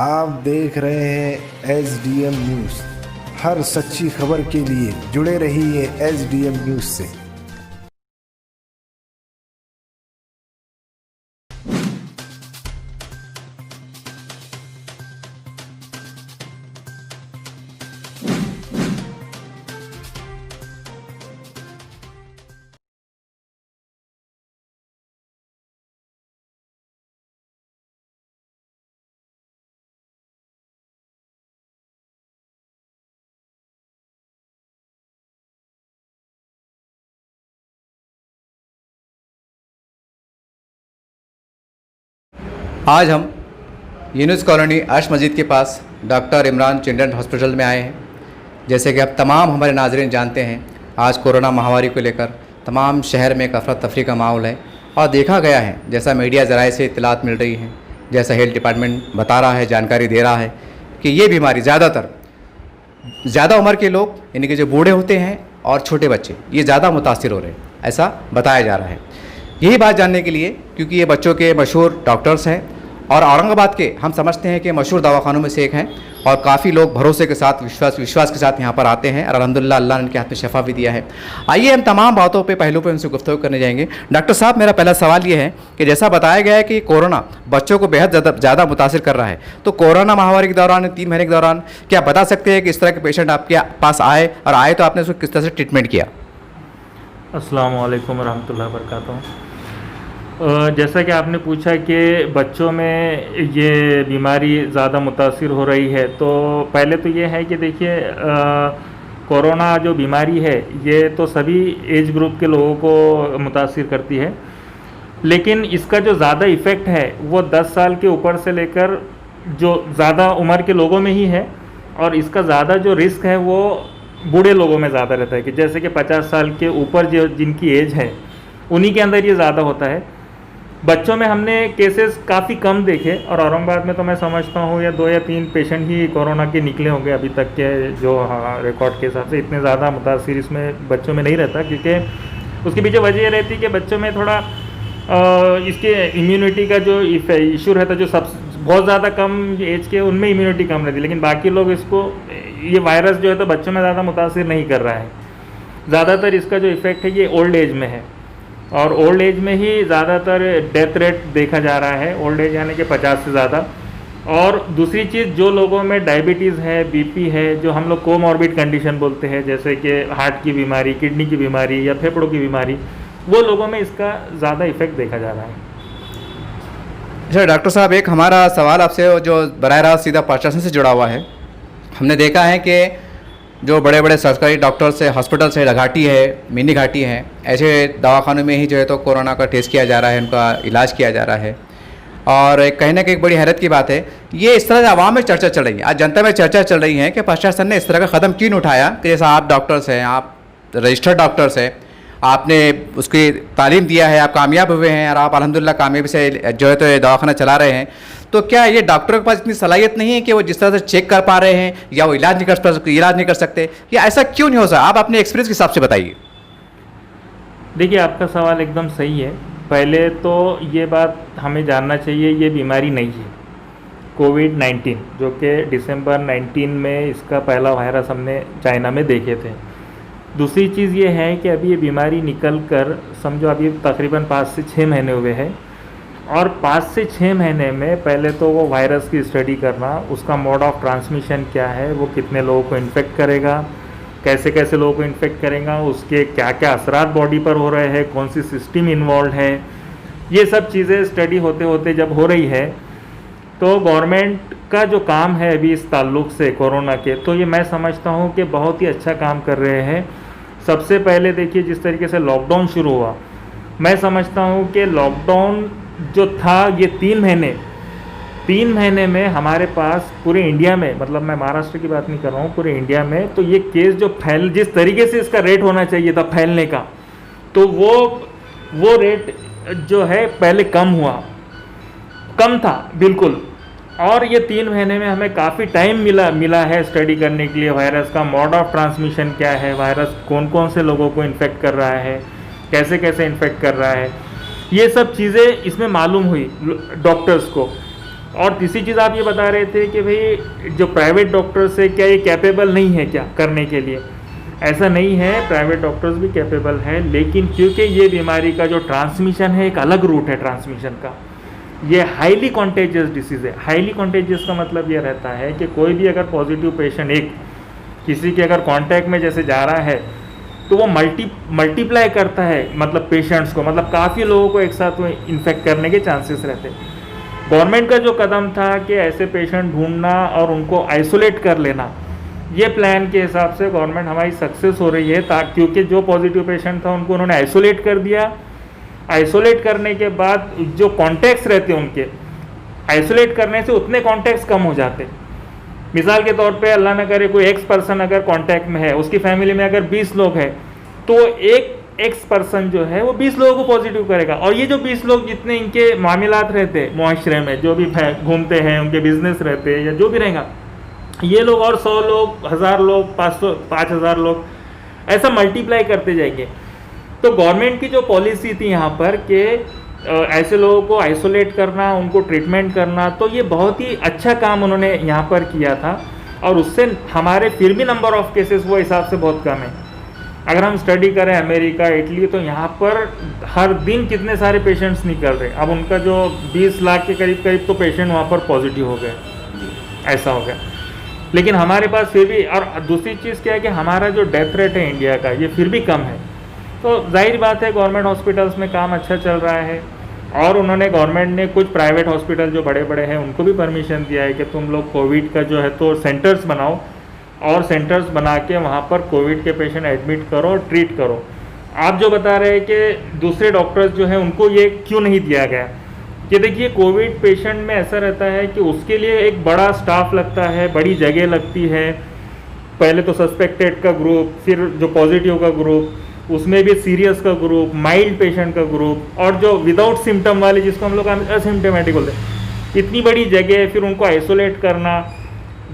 आप देख रहे हैं SDM न्यूज़। हर सच्ची खबर के लिए जुड़े रहिए SDM न्यूज़ से। आज हम यूनुस कॉलोनी अर्श मस्जिद के पास डॉक्टर इमरान चिल्ड्रन हॉस्पिटल में आए हैं। जैसे कि अब तमाम हमारे नाज़रीन जानते हैं, आज कोरोना महामारी को लेकर तमाम शहर में एक अफरा तफरी का माहौल है और देखा गया है, जैसा मीडिया ज़राए से इत्तलात मिल रही हैं, जैसा हेल्थ डिपार्टमेंट बता रहा है, जानकारी दे रहा है कि ये बीमारी ज़्यादातर ज़्यादा उम्र के लोग यानी कि जो बूढ़े होते हैं और छोटे बच्चे ये ज़्यादा मुतासिर हो रहे हैं, ऐसा बताया जा रहा है। यही बात जानने के लिए, क्योंकि ये बच्चों के मशहूर डॉक्टर्स हैं और औरंगाबाद के हम समझते हैं कि मशहूर दवाखानों में से एक हैं और काफ़ी लोग भरोसे के साथ विश्वास के साथ यहाँ पर आते हैं और अल्हम्दुलिल्लाह अल्लाह ने इनके हाथ में शफा भी दिया है। आइए हम तमाम बातों पे पहलू पे उनसे गुफ्तगू करने जाएंगे। डॉक्टर साहब, मेरा पहला सवाल ये है कि जैसा बताया गया है कि कोरोना बच्चों को बेहद ज़्यादा मुतासिर कर रहा है, तो कोरोना महामारी के दौरान 3 महीने के दौरान क्या बता सकते हैं कि इस तरह के पेशेंट आपके पास आए और आए तो आपने उसको किस तरह से ट्रीटमेंट किया? अस्सलाम वालेकुम रहमतुल्लाहि व बरकातहू। जैसा कि आपने पूछा कि बच्चों में ये बीमारी ज़्यादा मुतासिर हो रही है, तो पहले तो ये है कि देखिए कोरोना जो बीमारी है ये तो सभी एज ग्रुप के लोगों को मुतासिर करती है, लेकिन इसका जो ज़्यादा इफ़ेक्ट है वो 10 साल के ऊपर से लेकर जो ज़्यादा उम्र के लोगों में ही है, और इसका ज़्यादा जो रिस्क है वो बूढ़े लोगों में ज़्यादा रहता है कि जैसे कि 50 साल के ऊपर जो जिनकी एज है उन्हीं के अंदर ये ज़्यादा होता है। बच्चों में हमने केसेस काफ़ी कम देखे और औरंगाबाद में तो मैं समझता हूँ या 2 या 3 पेशेंट ही कोरोना के निकले होंगे अभी तक के जो रिकॉर्ड के हिसाब से। इतने ज़्यादा मुतासिर इसमें बच्चों में नहीं रहता, क्योंकि उसके पीछे वजह ये रहती है कि बच्चों में थोड़ा इसके इम्यूनिटी का जो इशू रहता है, जो सब बहुत ज़्यादा कम एज के उनमें इम्यूनिटी कम रहती है, लेकिन बाकी लोग इसको ये वायरस जो है तो बच्चों में ज़्यादा मुतासिर नहीं कर रहा है। ज़्यादातर इसका जो इफ़ेक्ट है ये ओल्ड एज में है और ओल्ड एज में ही ज़्यादातर डेथ रेट देखा जा रहा है, ओल्ड एज यानी कि 50 से ज़्यादा। और दूसरी चीज़, जो लोगों में डायबिटीज़ है, बीपी है, जो हम लोग कोमॉर्बिड कंडीशन बोलते हैं, जैसे कि हार्ट की बीमारी, किडनी की बीमारी या फेफड़ों की बीमारी, वो लोगों में इसका ज़्यादा इफेक्ट देखा जा रहा है। अच्छा डॉक्टर साहब, एक हमारा सवाल आपसे जो बराह रास्त सीधा प्रशासन से जुड़ा हुआ है। हमने देखा है कि जो बड़े बड़े सरकारी डॉक्टर्स है, हॉस्पिटल्स है, घाटी है, मिनी घाटी है, ऐसे दवाखानों में ही जो है तो कोरोना का टेस्ट किया जा रहा है, उनका इलाज किया जा रहा है। और कहीं ना कहीं एक बड़ी हैरत की बात है, ये इस तरह से आवाम में चर्चा चल रही है, आज जनता में चर्चा चल रही है कि प्रशासन ने इस तरह का कदम क्यों नहीं उठाया कि जैसा आप डॉक्टर्स हैं, आप रजिस्टर्ड डॉक्टर्स हैं, आपने उसकी तालीम दिया है, आप कामयाब हुए हैं और आप अल्हम्दुलिल्लाह कामयाबी से जो है तो ये दवाखाना चला रहे हैं, तो क्या ये डॉक्टरों के पास इतनी सलाहियत नहीं है कि वो जिस तरह से चेक कर पा रहे हैं या वो इलाज नहीं कर सकते, या ऐसा क्यों नहीं हो सकता? आप अपने एक्सपीरियंस के हिसाब से बताइए। देखिए, आपका सवाल एकदम सही है। पहले तो ये बात हमें जानना चाहिए, ये बीमारी नहीं है कोविड-19, जो कि दिसंबर 19 में इसका पहला वायरस हमने चाइना में देखे थे। दूसरी चीज़ ये है कि अभी ये बीमारी निकल कर समझो अभी तकरीबन 5 से 6 महीने हुए हैं, और 5 से 6 महीने में पहले तो वो वायरस की स्टडी करना, उसका मोड ऑफ ट्रांसमिशन क्या है, वो कितने लोगों को इन्फेक्ट करेगा, कैसे कैसे लोगों को इन्फेक्ट करेगा, उसके क्या क्या असरात बॉडी पर हो रहे हैं, कौन सी सिस्टम इन्वॉल्व है, ये सब चीज़ें स्टडी होते होते जब हो रही है, तो गवर्नमेंट का जो काम है अभी इस ताल्लुक़ से कोरोना के, तो ये मैं समझता हूँ कि बहुत ही अच्छा काम कर रहे हैं। सबसे पहले देखिए, जिस तरीके से लॉकडाउन शुरू हुआ, मैं समझता हूँ कि लॉकडाउन जो था ये 3 महीने में हमारे पास पूरे इंडिया में, मतलब मैं महाराष्ट्र की बात नहीं कर रहा हूँ, पूरे इंडिया में, तो ये केस जो जिस तरीके से इसका रेट होना चाहिए था फैलने का, तो वो रेट जो है पहले कम था बिल्कुल। और ये 3 महीने में हमें काफ़ी टाइम मिला है स्टडी करने के लिए, वायरस का मोड ऑफ ट्रांसमिशन क्या है, वायरस कौन कौन से लोगों को इन्फेक्ट कर रहा है, कैसे कैसे इन्फेक्ट कर रहा है, ये सब चीज़ें इसमें मालूम हुई डॉक्टर्स को। और तीसरी चीज़ आप ये बता रहे थे कि भाई जो प्राइवेट डॉक्टर्स है क्या ये कैपेबल नहीं है क्या करने के लिए? ऐसा नहीं है, प्राइवेट डॉक्टर्स भी कैपेबल है, लेकिन क्योंकि ये बीमारी का जो ट्रांसमिशन है एक अलग रूट है ट्रांसमिशन का, ये हाईली कॉन्टेजियस डिसीज़ है। हाईली कॉन्टेजियस का मतलब ये रहता है कि कोई भी अगर पॉजिटिव पेशेंट एक किसी के अगर कांटेक्ट में जैसे जा रहा है तो वो मल्टीप्लाई करता है, मतलब पेशेंट्स को, मतलब काफ़ी लोगों को एक साथ में इन्फेक्ट करने के चांसेस रहते हैं। गवर्नमेंट का जो कदम था कि ऐसे पेशेंट ढूंढना और उनको आइसोलेट कर लेना, ये प्लान के हिसाब से गवर्नमेंट हमारी सक्सेस हो रही है, क्योंकि जो पॉजिटिव पेशेंट था उनको उन्होंने आइसोलेट कर दिया। आइसोलेट करने के बाद जो कॉन्टैक्ट्स रहते हैं उनके, आइसोलेट करने से उतने कॉन्टैक्ट्स कम हो जाते। मिसाल के तौर पे अल्लाह ना करे कोई एक्स पर्सन अगर कांटेक्ट में है, उसकी फैमिली में अगर 20 लोग हैं, तो एक एक्स पर्सन जो है वो 20 लोगों को पॉजिटिव करेगा। और ये जो 20 लोग जितने इनके मामलात रहते हैं मुआशरे में, जो भी घूमते हैं, उनके बिजनेस रहते हैं या जो भी रहेगा, ये लोग और 100 लोग, 1000 लोग, 500, 5000 लोग, ऐसा मल्टीप्लाई करते जाएंगे। तो गवर्नमेंट की जो पॉलिसी थी यहाँ पर कि ऐसे लोगों को आइसोलेट करना, उनको ट्रीटमेंट करना, तो ये बहुत ही अच्छा काम उन्होंने यहाँ पर किया था। और उससे हमारे फिर भी नंबर ऑफ केसेस वो हिसाब से बहुत कम है। अगर हम स्टडी करें अमेरिका, इटली, तो यहाँ पर हर दिन कितने सारे पेशेंट्स निकल रहे। अब उनका जो 20 लाख के करीब तो पेशेंट वहाँ पर पॉजिटिव हो गए, ऐसा हो गया। लेकिन हमारे पास फिर भी, और दूसरी चीज़ क्या है कि हमारा जो डेथ रेट है इंडिया का, ये फिर भी कम है। तो जाहिर बात है गवर्नमेंट हॉस्पिटल्स में काम अच्छा चल रहा है। और उन्होंने, गवर्नमेंट ने कुछ प्राइवेट हॉस्पिटल जो बड़े बड़े हैं उनको भी परमिशन दिया है कि तुम लोग कोविड का जो है तो सेंटर्स बनाओ, और सेंटर्स बना के वहाँ पर कोविड के पेशेंट एडमिट करो और ट्रीट करो। आप जो बता रहे हैं कि दूसरे डॉक्टर्स जो हैं उनको ये क्यों नहीं दिया गया, कि देखिए कोविड पेशेंट में ऐसा रहता है कि उसके लिए एक बड़ा स्टाफ लगता है, बड़ी जगह लगती है। पहले तो सस्पेक्टेड का ग्रुप, फिर जो पॉजिटिव का ग्रुप, उसमें भी सीरियस का ग्रुप, माइल्ड पेशेंट का ग्रुप, और जो विदाउट सिम्टम वाले जिसको हम लोग असिम्टोमेटिक बोलते हैं, इतनी बड़ी जगह, फिर उनको आइसोलेट करना,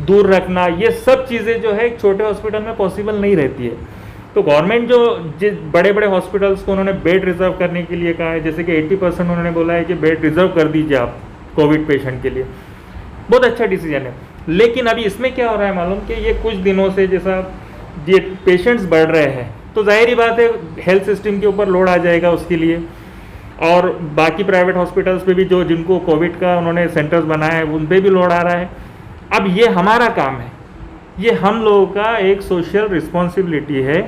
दूर रखना, ये सब चीज़ें जो है एक छोटे हॉस्पिटल में पॉसिबल नहीं रहती है। तो गवर्नमेंट जो बड़े बड़े हॉस्पिटल्स को उन्होंने बेड रिजर्व करने के लिए कहा है, जैसे कि 80% उन्होंने बोला है कि बेड रिजर्व कर दीजिए आप कोविड पेशेंट के लिए, बहुत अच्छा डिसीजन है। लेकिन अभी इसमें क्या हो रहा है मालूम, कि ये कुछ दिनों से जैसा ये पेशेंट्स बढ़ रहे हैं, तो जाहिर बात है हेल्थ सिस्टम के ऊपर लोड आ जाएगा उसके लिए। और बाकी प्राइवेट हॉस्पिटल्स पे भी जो जिनको कोविड का उन्होंने सेंटर्स बनाए हैं उन पर भी लोड आ रहा है। अब ये हमारा काम है, ये हम लोगों का एक सोशल रिस्पॉन्सिबिलिटी है,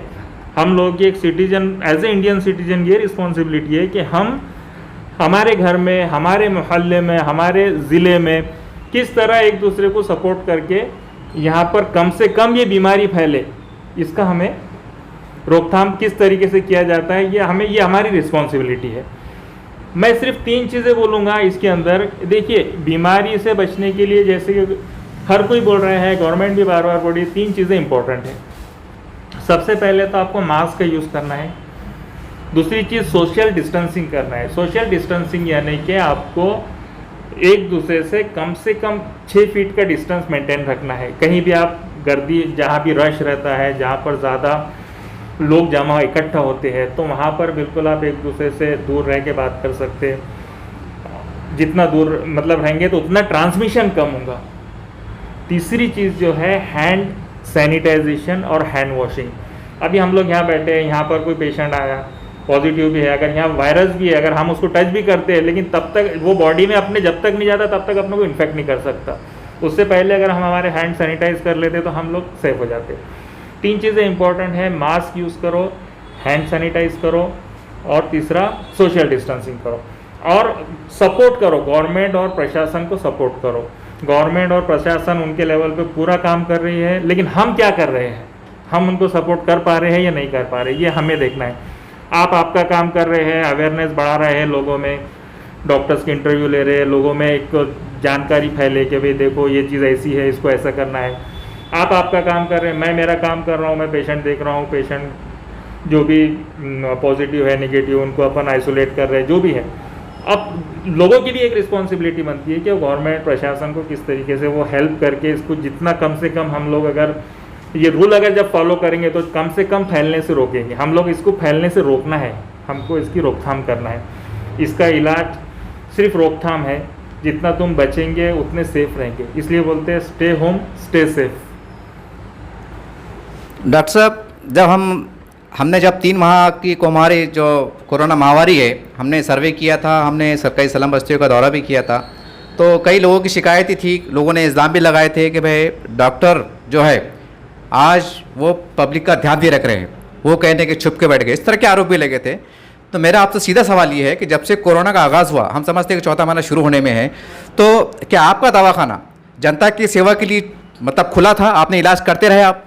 हम लोगों की एक citizen, as a Indian citizen ये रिस्पॉन्सिबिलिटी है कि हम हमारे घर में, हमारे मोहल्ले में, हमारे ज़िले में किस तरह एक दूसरे को सपोर्ट करके यहाँ पर कम से कम ये बीमारी फैले, इसका हमें रोकथाम किस तरीके से किया जाता है, ये हमारी रिस्पॉन्सिबिलिटी है। मैं सिर्फ 3 चीज़ें बोलूँगा इसके अंदर। देखिए, बीमारी से बचने के लिए, जैसे कि हर कोई बोल रहे हैं, गवर्नमेंट भी बार बार बोल रही है, 3 चीज़ें इंपॉर्टेंट है। सबसे पहले तो आपको मास्क का यूज़ करना है। दूसरी चीज़ सोशल डिस्टेंसिंग करना है। सोशल डिस्टेंसिंग यानी कि आपको एक दूसरे से कम 6 फीट का डिस्टेंस मेंटेन रखना है। कहीं भी आप गर्दी, जहाँ भी रश रहता है, जहाँ पर ज़्यादा लोग जमा इकट्ठा होते हैं, तो वहाँ पर बिल्कुल आप एक दूसरे से दूर रह के बात कर सकते हैं। जितना दूर मतलब रहेंगे तो उतना ट्रांसमिशन कम होगा। तीसरी चीज़ जो है हैंड सैनिटाइजेशन और हैंड वॉशिंग। अभी हम लोग यहाँ बैठे हैं, यहाँ पर कोई पेशेंट आया, पॉजिटिव भी है, अगर यहाँ वायरस भी है, अगर हम उसको टच भी करते हैं, लेकिन तब तक वो बॉडी में अपने जब तक नहीं जाता तब तक अपने को इन्फेक्ट नहीं कर सकता। उससे पहले अगर हम हमारे हैंड सैनिटाइज कर लेते तो हम लोग सेफ हो जाते। 3 चीज़ें इंपॉर्टेंट है, मास्क यूज़ करो, हैंड सैनिटाइज करो, और तीसरा सोशल डिस्टेंसिंग करो, और सपोर्ट करो, गवर्नमेंट और प्रशासन को सपोर्ट करो। गवर्नमेंट और प्रशासन उनके लेवल पे पूरा काम कर रही है, लेकिन हम क्या कर रहे हैं, हम उनको सपोर्ट कर पा रहे हैं या नहीं कर पा रहे, ये हमें देखना है। आप आपका काम कर रहे हैं, अवेयरनेस बढ़ा रहे हैं, लोगों में डॉक्टर्स के इंटरव्यू ले रहे हैं, लोगों में एक जानकारी फैले कि भाई देखो ये चीज़ ऐसी है, इसको ऐसा करना है। आप आपका काम कर रहे हैं, मैं मेरा काम कर रहा हूँ, मैं पेशेंट देख रहा हूँ, पेशेंट जो भी पॉजिटिव है, नेगेटिव, उनको अपन आइसोलेट कर रहे हैं, जो भी है। अब लोगों की भी एक रिस्पॉन्सिबिलिटी बनती है कि गवर्नमेंट प्रशासन को किस तरीके से वो हेल्प करके इसको जितना कम से कम हम लोग अगर ये रूल अगर जब फॉलो करेंगे तो कम से कम फैलने से रोकेंगे। हम लोग इसको फैलने से रोकना है, हमको इसकी रोकथाम करना है। इसका इलाज सिर्फ रोकथाम है, जितना तुम बचेंगे उतने सेफ रहेंगे, इसलिए बोलते हैं stay home stay safe. Doctor साहब, हमने जब 3 माह की हमारी जो कोरोना महामारी है, हमने सर्वे किया था, हमने सरकारी स्लम बस्तियों का दौरा भी किया था, तो कई लोगों की शिकायतें थी, लोगों ने इल्ज़ाम भी लगाए थे कि भाई डॉक्टर जो है आज वो पब्लिक का ध्यान भी रख रहे हैं, वो कहने के छुप के बैठ गए, इस तरह के आरोप भी लगे थे। तो मेरा आपसे सीधा सवाल ये है कि जब से कोरोना का आगाज़ हुआ, हम समझते हैं कि चौथा महीना शुरू होने में है, तो क्या आपका दवाखाना जनता की सेवा के लिए मतलब खुला था, आपने इलाज करते रहे आप?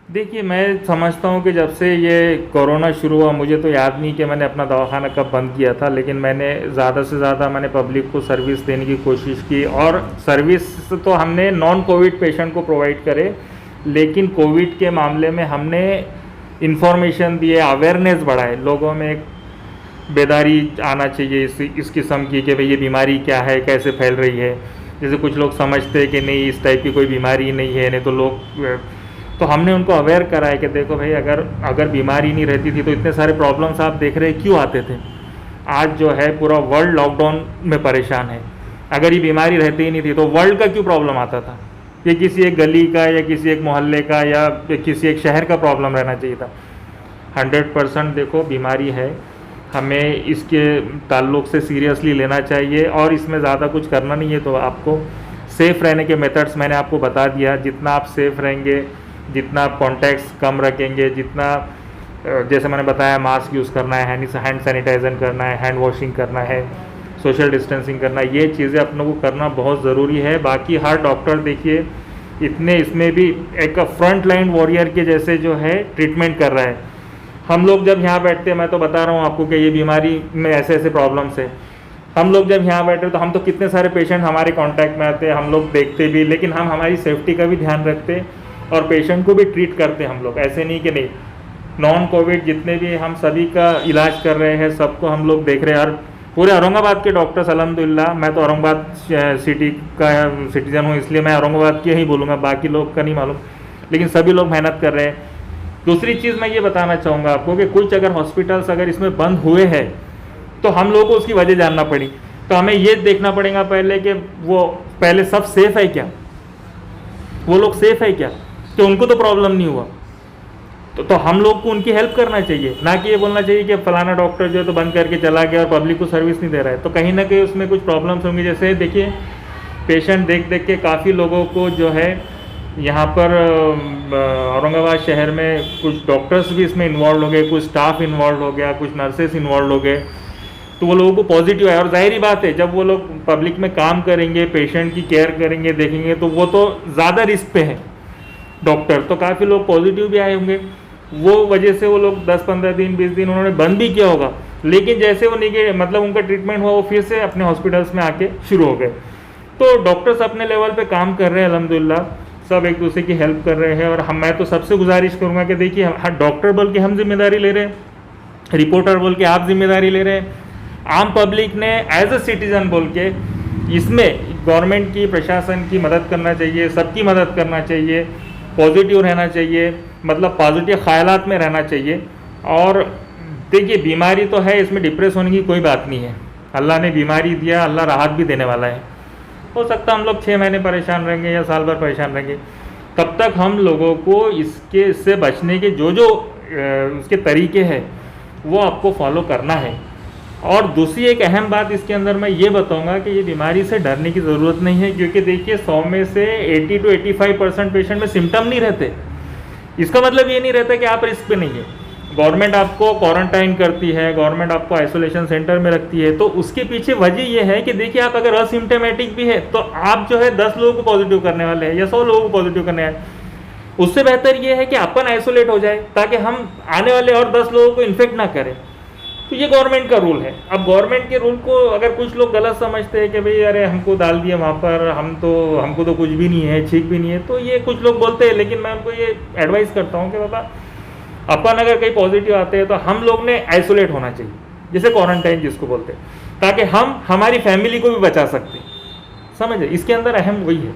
देखिए, मैं समझता हूँ कि जब से ये कोरोना शुरू हुआ, मुझे तो याद नहीं कि मैंने अपना दवाखाना कब बंद किया था, लेकिन मैंने ज़्यादा से ज़्यादा मैंने पब्लिक को सर्विस देने की कोशिश की। और सर्विस तो हमने नॉन कोविड पेशेंट को प्रोवाइड करे, लेकिन कोविड के मामले में हमने इन्फॉर्मेशन दिए, अवेयरनेस बढ़ाए, लोगों में एक बेदारी आना चाहिए इस किस्म की कि भाई ये बीमारी क्या है, कैसे फैल रही है। जैसे कुछ लोग समझते हैं कि नहीं इस टाइप की कोई बीमारी नहीं है, नहीं तो लोग, तो हमने उनको अवेयर कराया कि देखो भाई अगर बीमारी नहीं रहती थी तो इतने सारे प्रॉब्लम्स आप देख रहे हैं क्यों आते थे। आज जो है पूरा वर्ल्ड लॉकडाउन में परेशान है, अगर ये बीमारी रहती ही नहीं थी तो वर्ल्ड का क्यों प्रॉब्लम आता था। ये किसी एक गली का या किसी एक मोहल्ले का या किसी एक शहर का प्रॉब्लम रहना चाहिए था। 100% देखो बीमारी है, हमें इसके ताल्लुक से सीरियसली लेना चाहिए और इसमें ज़्यादा कुछ करना नहीं है। तो आपको सेफ़ रहने के मेथड्स मैंने आपको बता दिया, जितना आप सेफ़ रहेंगे, जितना आप कॉन्टैक्ट्स कम रखेंगे, जितना जैसे मैंने बताया मास्क यूज़ करना है, हैंड सैनिटाइजर करना है, हैंड वॉशिंग करना है, सोशल डिस्टेंसिंग करना है, ये चीज़ें अपनों को करना बहुत ज़रूरी है। बाकी हर डॉक्टर देखिए इतने इसमें भी एक फ्रंट लाइन वॉरियर के जैसे जो है ट्रीटमेंट कर रहा है। हम लोग जब यहाँ बैठते हैं, मैं तो बता रहा हूँ आपको कि ये बीमारी में ऐसे ऐसे प्रॉब्लम्स है, हम लोग जब यहाँ बैठे तो हम तो कितने सारे पेशेंट हमारे कांटेक्ट में आते हैं, हम लोग देखते भी, लेकिन हम हमारी सेफ्टी का भी ध्यान रखते और पेशेंट को भी ट्रीट करते हम लोग। ऐसे नहीं कि नहीं, नॉन कोविड जितने भी हम सभी का इलाज कर रहे हैं, सबको हम लोग देख रहे हैं। और पूरे औरंगाबाद के डॉक्टर्स अल्हम्दुलिल्लाह, मैं तो औरंगाबाद सिटी का सिटीज़न हूँ इसलिए मैं औरंगाबाद के ही बोलूँगा, बाकी लोग का नहीं मालूम, लेकिन सभी लोग मेहनत कर रहे हैं। दूसरी चीज़ मैं ये बताना चाहूँगा आपको कि कुछ अगर हॉस्पिटल्स अगर इसमें बंद हुए हैं तो हम लोगों को उसकी वजह जानना पड़ी। तो हमें ये देखना पड़ेगा पहले कि वो पहले सब सेफ़ है क्या, वो लोग सेफ़ है क्या, कि उनको तो प्रॉब्लम नहीं हुआ। तो हम लोग को उनकी हेल्प करना चाहिए, ना कि ये बोलना चाहिए कि फलाना डॉक्टर जो है तो बंद करके चला गया और पब्लिक को सर्विस नहीं दे रहा है। तो कहीं ना कहीं उसमें कुछ प्रॉब्लम्स होंगी। जैसे देखिए पेशेंट देख देख के काफ़ी लोगों को जो है यहाँ पर औरंगाबाद शहर में कुछ डॉक्टर्स भी इसमें इन्वॉल्व हो गए, कुछ स्टाफ इन्वॉल्व हो गया, कुछ नर्सेस इन्वॉल्व हो गए, तो वो लोगों को पॉजिटिव है। और जाहिर ही बात है जब वो लोग पब्लिक में काम करेंगे, पेशेंट की केयर करेंगे, देखेंगे, तो वो तो ज़्यादा रिस्क पे है डॉक्टर, तो काफ़ी लोग पॉजिटिव भी आए होंगे। वो वजह से वो लोग 10-15 दिन 20 दिन उन्होंने बंद भी किया होगा, लेकिन जैसे वो निकले मतलब उनका ट्रीटमेंट हुआ वो फिर से अपने हॉस्पिटल्स में आके शुरू हो गए। तो डॉक्टर्स अपने लेवल पे काम कर रहे हैं अल्हम्दुलिल्लाह, सब एक दूसरे की हेल्प कर रहे हैं। और मैं तो सबसे गुजारिश करूँगा कि देखिए हर डॉक्टर बोल के हम जिम्मेदारी ले रहे हैं, रिपोर्टर बोल के आप जिम्मेदारी ले रहे हैं, आम पब्लिक ने एज अ सिटीज़न बोल के इसमें गवर्नमेंट की, प्रशासन की मदद करना चाहिए, सबकी मदद करना चाहिए, पॉजिटिव रहना चाहिए, मतलब पॉजिटिव ख्यालात में रहना चाहिए। और देखिए बीमारी तो है, इसमें डिप्रेस होने की कोई बात नहीं है। अल्लाह ने बीमारी दिया, अल्लाह राहत भी देने वाला है। हो सकता है हम लोग 6 महीने परेशान रहेंगे या साल भर परेशान रहेंगे, तब तक हम लोगों को इससे बचने के जो उसके तरीके हैं वो आपको फॉलो करना है। और दूसरी एक अहम बात इसके अंदर मैं ये बताऊंगा कि ये बीमारी से डरने की ज़रूरत नहीं है, क्योंकि देखिए 100 में से 80 to 85% पेशेंट में सिम्टम नहीं रहते। इसका मतलब ये नहीं रहता कि आप रिस्क पे नहीं है। गवर्नमेंट आपको क्वारंटाइन करती है, गवर्नमेंट आपको आइसोलेशन सेंटर में रखती है, तो उसके पीछे वजह ये है कि देखिए आप अगर असिम्टोमेटिक भी है तो आप जो है 10 लोगों को पॉजिटिव करने वाले हैं या 100 लोगों को पॉजिटिव करने वाले। उससे बेहतर ये है कि अपन आइसोलेट हो जाए ताकि हम आने वाले और 10 लोगों को इन्फेक्ट ना करें। तो ये गवर्नमेंट का रूल है। अब गवर्नमेंट के रूल को अगर कुछ लोग गलत समझते हैं कि भाई अरे हमको डाल दिया वहाँ पर, हमको तो कुछ भी नहीं है, ठीक भी नहीं है, तो ये कुछ लोग बोलते हैं। लेकिन मैं उनको ये एडवाइस करता हूँ कि बाबा अपन अगर कहीं पॉजिटिव आते हैं तो हम लोग ने आइसोलेट होना चाहिए, जैसे क्वारंटाइन जिसको बोलते हैं, ताकि हम हमारी फैमिली को भी बचा सकते हैं। समझे, इसके अंदर अहम वही है।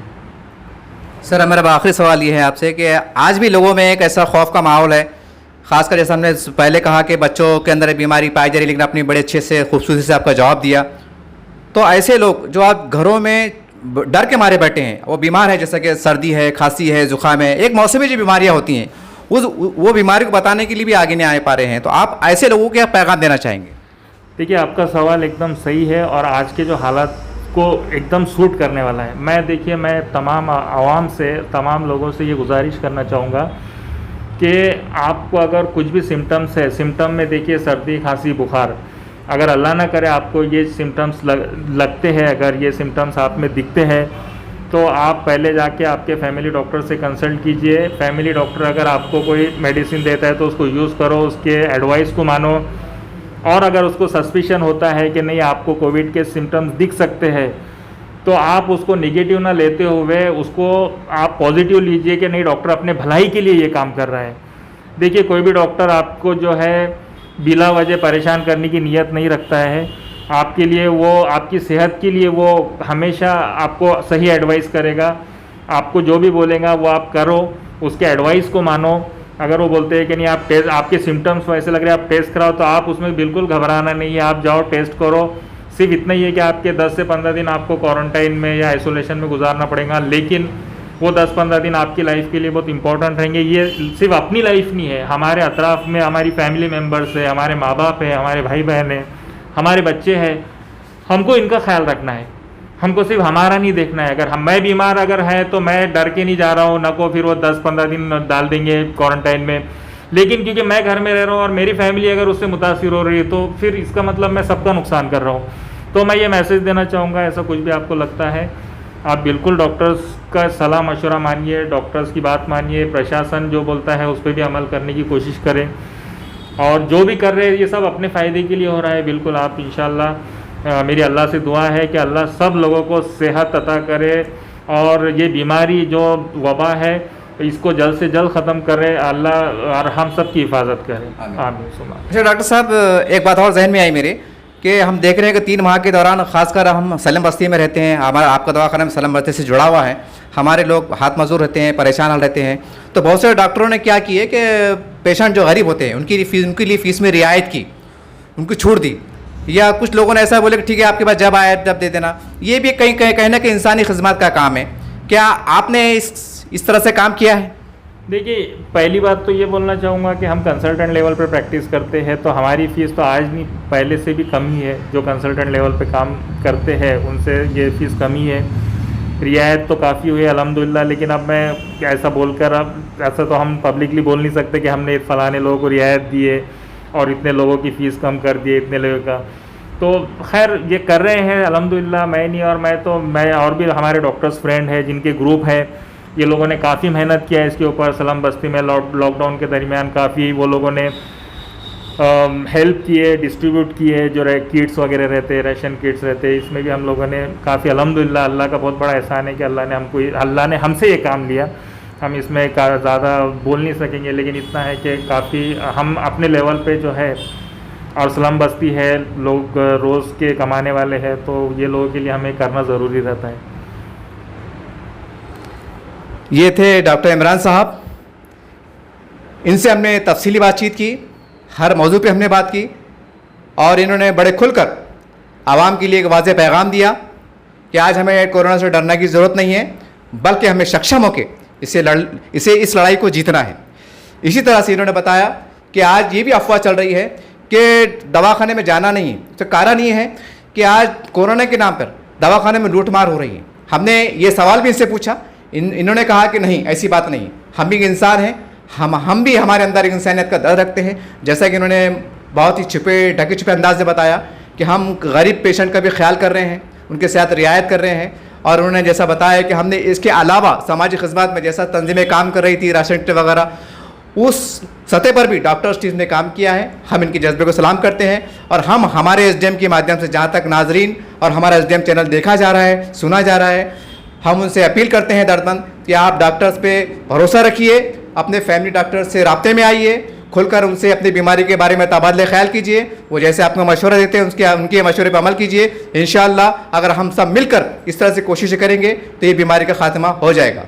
सर मेरा आखिरी सवाल ये है आपसे कि आज भी लोगों में एक ऐसा खौफ का माहौल है, खासकर जैसे हमने पहले कहा कि बच्चों के अंदर बीमारी पाई जा रही, लेकिन आपने बड़े अच्छे से खूबसूरती से आपका जवाब दिया। तो ऐसे लोग जो आप घरों में डर के मारे बैठे हैं, वो बीमार है, जैसा कि सर्दी है, खांसी है, जुकाम है, एक मौसमी जो बीमारियां होती हैं, वो बीमारी को बताने के लिए भी आगे नहीं आ पा रहे हैं, तो आप ऐसे लोगों को क्या पैगाम देना चाहेंगे? देखिए, आपका सवाल एकदम सही है और आज के जो हालात को एकदम सूट करने वाला है। मैं तमाम आवाम से, तमाम लोगों से ये गुजारिश करना चाहूँगा कि आपको अगर कुछ भी सिम्टम्स है, सिम्टम में देखिए सर्दी, खांसी, बुखार, अगर अल्लाह ना करे आपको ये सिम्टम्स लगते हैं, अगर ये सिम्टम्स आप में दिखते हैं, तो आप पहले जाके आपके फैमिली डॉक्टर से कंसल्ट कीजिए। फैमिली डॉक्टर अगर आपको कोई मेडिसिन देता है तो उसको यूज़ करो, उसके एडवाइस को मानो। और अगर उसको सस्पिशन होता है कि नहीं आपको कोविड के सिम्टम्स दिख सकते हैं, तो आप उसको नेगेटिव ना लेते हुए उसको आप पॉजिटिव लीजिए कि नहीं डॉक्टर अपने भलाई के लिए ये काम कर रहा है। देखिए, कोई भी डॉक्टर आपको जो है बिला वजह परेशान करने की नीयत नहीं रखता है। आपके लिए वो, आपकी सेहत के लिए वो हमेशा आपको सही एडवाइस करेगा। आपको जो भी बोलेगा वो आप करो, उसके एडवाइस को मानो। अगर वो बोलते हैं कि नहीं आप टेस्ट, आपके सिम्टम्स वैसे लग रहे हैं, आप टेस्ट कराओ, तो आप उसमें बिल्कुल घबराना नहीं है, आप जाओ टेस्ट करो। सिर्फ इतना ही है कि आपके 10 से 15 दिन आपको क्वारंटाइन में या आइसोलेशन में गुजारना पड़ेगा, लेकिन वो 10-15 दिन आपकी लाइफ के लिए बहुत इंपॉर्टेंट रहेंगे। ये सिर्फ अपनी लाइफ नहीं है, हमारे अतराफ़ में हमारी फैमिली मेम्बर्स है, हमारे माँ बाप है, हमारे भाई बहन है, हमारे बच्चे हैं, हमको इनका ख्याल रखना है। हमको सिर्फ हमारा नहीं देखना है। अगर मैं बीमार अगर है तो मैं डर के नहीं जा रहा हूँ, न को फिर वो 10-15 दिन डाल देंगे क्वारंटाइन में, लेकिन क्योंकि मैं घर में रह रहा हूँ और मेरी फैमिली अगर उससे मुतासिर हो रही है तो फिर इसका मतलब मैं सबका नुकसान कर रहा हूँ। तो मैं ये मैसेज देना चाहूँगा, ऐसा कुछ भी आपको लगता है आप बिल्कुल डॉक्टर्स का सलाह मशवरा मानिए, डॉक्टर्स की बात मानिए, प्रशासन जो बोलता है उस पर भी अमल करने की कोशिश करें। और जो भी कर रहे हैं ये सब अपने फ़ायदे के लिए हो रहा है। बिल्कुल आप इंशाल्लाह, मेरी अल्लाह से दुआ है कि अल्लाह सब लोगों को सेहत अता करे और ये बीमारी जो वबा है इसको जल्द से जल्द ख़त्म करे अल्लाह, और हम सब की हिफाजत करे। आमीन सुमा। अच्छा डॉक्टर साहब, एक बात और जहन में आई मेरे कि हम देख रहे हैं कि 3 माह के दौरान खासकर हम सलम बस्ती में रहते हैं, हमारा आपका दवाखाना में सलम बस्ती से जुड़ा हुआ है, हमारे लोग हाथ मजदूर रहते हैं, परेशान हाल रहते हैं। तो बहुत सारे डॉक्टरों ने क्या किए कि पेशेंट जो गरीब होते हैं उनके लिए फ़ीस में रियायत की, उनको छूट दी, या कुछ लोगों ने ऐसा बोले कि ठीक है आपके पास जब आए तब दे देना। ये भी कहीं ना कहीं इंसानी खिदमत का काम है। क्या आपने इस तरह से काम किया है? देखिए, पहली बात तो ये बोलना चाहूँगा कि हम कंसल्टेंट लेवल पर प्रैक्टिस करते हैं, तो हमारी फ़ीस तो आज नहीं पहले से भी कम ही है। जो कंसल्टेंट लेवल पे काम करते हैं उनसे ये फ़ीस कम ही है। रियायत तो काफ़ी हुई है अल्हम्दुलिल्लाह, लेकिन अब मैं ऐसा बोलकर, अब ऐसा तो हम पब्लिकली बोल नहीं सकते कि हमने फ़लाने लोगों को रियायत दी है और इतने लोगों की फ़ीस कम कर दी है, इतने लोगों का। तो खैर ये कर रहे हैं अल्हम्दुलिल्लाह। मैं नहीं, और मैं और भी हमारे डॉक्टर्स फ्रेंड हैं जिनके ग्रुप है, ये लोगों ने काफ़ी मेहनत किया है इसके ऊपर। सलम बस्ती में लॉकडाउन के दरमियान काफ़ी वो लोगों ने हेल्प किए, डिस्ट्रीब्यूट किए, जो किट्स वगैरह रहते हैं, राशन किट्स रहते हैं, इसमें भी हम लोगों ने काफ़ी अल्हम्दुलिल्लाह, अल्लाह का बहुत बड़ा एहसान है कि अल्लाह ने हमसे ये काम लिया। हम इसमें ज़्यादा बोल नहीं सकेंगे, लेकिन इतना है कि काफ़ी हम अपने लेवल पे जो है, और सलम बस्ती है, लोग रोज़ के कमाने वाले हैं, तो ये लोगों के लिए हमें करना ज़रूरी रहता है। ये थे डॉक्टर इमरान साहब, इनसे हमने तफसीली बातचीत की, हर मौजू पे हमने बात की, और इन्होंने बड़े खुलकर आवाम के लिए एक वाज़ेह पैगाम दिया कि आज हमें कोरोना से डरने की ज़रूरत नहीं है, बल्कि हमें सक्षम होकर इस लड़ाई को जीतना है। इसी तरह से इन्होंने बताया कि आज ये भी अफवाह चल रही है कि दवाखाने में जाना नहीं है। तो कारण ये है कि आज कोरोना के नाम पर दवाखाने में लूटमार हो रही है। हमने ये सवाल भी इनसे पूछा, इन्होंने कहा कि नहीं, ऐसी बात नहीं, हम भी इंसान हैं, हम भी हमारे अंदर एक इंसानियत का दर्द रखते हैं। जैसा कि इन्होंने बहुत ही ढके छुपे अंदाज से बताया कि हम गरीब पेशेंट का भी ख्याल कर रहे हैं, उनके साथ रियायत कर रहे हैं। और उन्होंने जैसा बताया कि हमने इसके अलावा समाजी खिदमत में जैसा तंजीमें काम कर रही थी, राशन किट वगैरह, उस सतह पर भी डॉक्टर्स टीम ने काम किया है। हम इनके जज्बे को सलाम करते हैं, और हम हमारे SDM के माध्यम से, जहाँ तक नाजरीन और हमारा SDM चैनल देखा जा रहा है, सुना जा रहा है, हम उनसे अपील करते हैं दर्दमंद कि आप डॉक्टर्स पे भरोसा रखिए, अपने फैमिली डॉक्टर से राब्ते में आइए, खुलकर उनसे अपनी बीमारी के बारे में तबादले ख्याल कीजिए। वो जैसे आपको मशवरा देते हैं उनके मशवरे पर अमल कीजिए। इंशाअल्लाह अगर हम सब मिलकर इस तरह से कोशिशें करेंगे तो ये बीमारी का खात्मा हो जाएगा।